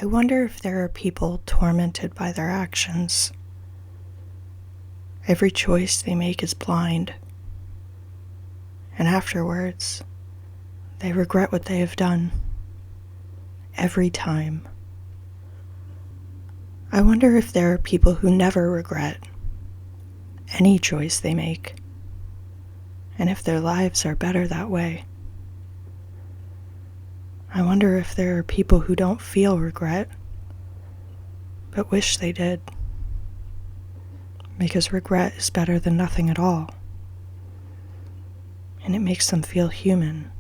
I wonder if there are people tormented by their actions. Every choice they make is blind, and afterwards, they regret what they have done. Every time. I wonder if there are people who never regret any choice they make, and if their lives are better that way. I wonder if there are people who don't feel regret, but wish they did, because regret is better than nothing at all, and it makes them feel human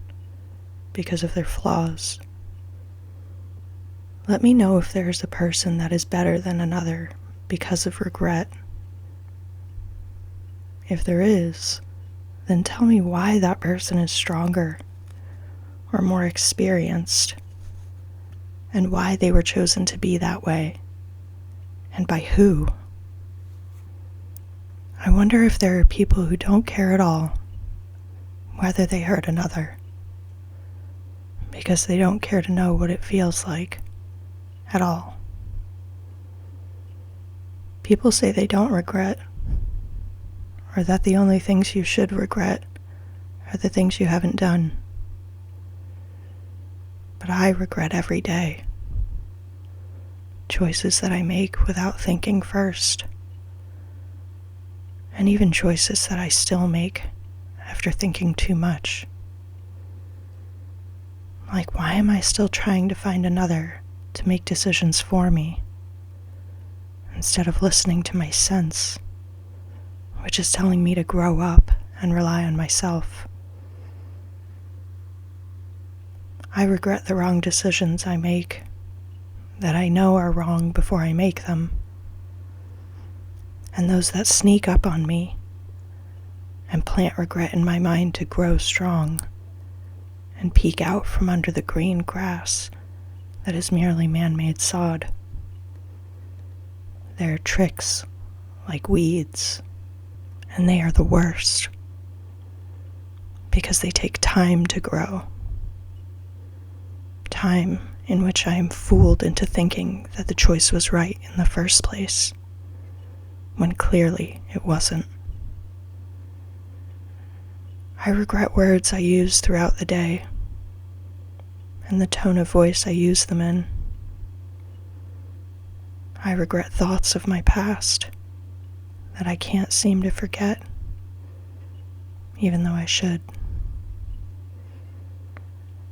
because of their flaws. Let me know if there is a person that is better than another because of regret. If there is, then tell me why that person is stronger or more experienced, and why they were chosen to be that way, and by who. I wonder if there are people who don't care at all whether they hurt another, because they don't care to know what it feels like at all. People say they don't regret, or that the only things you should regret are the things you haven't done. But I regret every day. Choices that I make without thinking first. And even choices that I still make after thinking too much. Like, why am I still trying to find another to make decisions for me, instead of listening to my sense, which is telling me to grow up and rely on myself? I regret the wrong decisions I make, that I know are wrong before I make them, and those that sneak up on me and plant regret in my mind to grow strong and peek out from under the green grass that is merely man-made sod. They are tricks like weeds, and they are the worst because they take time to grow. Time in which I am fooled into thinking that the choice was right in the first place, when clearly it wasn't. I regret words I use throughout the day, and the tone of voice I use them in. I regret thoughts of my past that I can't seem to forget, even though I should.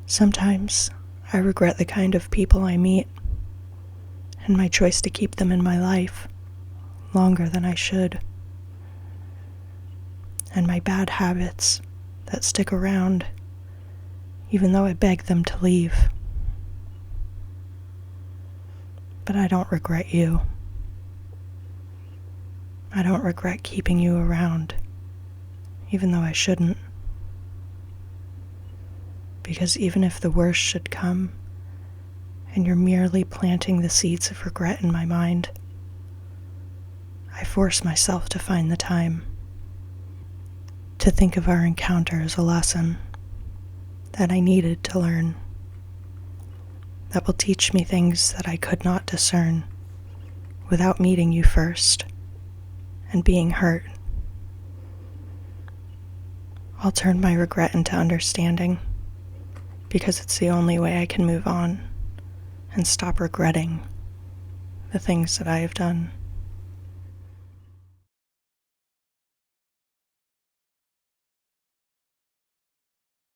Sometimes I regret the kind of people I meet and my choice to keep them in my life longer than I should, and my bad habits that stick around even though I beg them to leave. But I don't regret you. I don't regret keeping you around, even though I shouldn't. Because even if the worst should come, and you're merely planting the seeds of regret in my mind, I force myself to find the time to think of our encounter as a lesson that I needed to learn, that will teach me things that I could not discern without meeting you first and being hurt. I'll turn my regret into understanding, because it's the only way I can move on and stop regretting the things that I have done.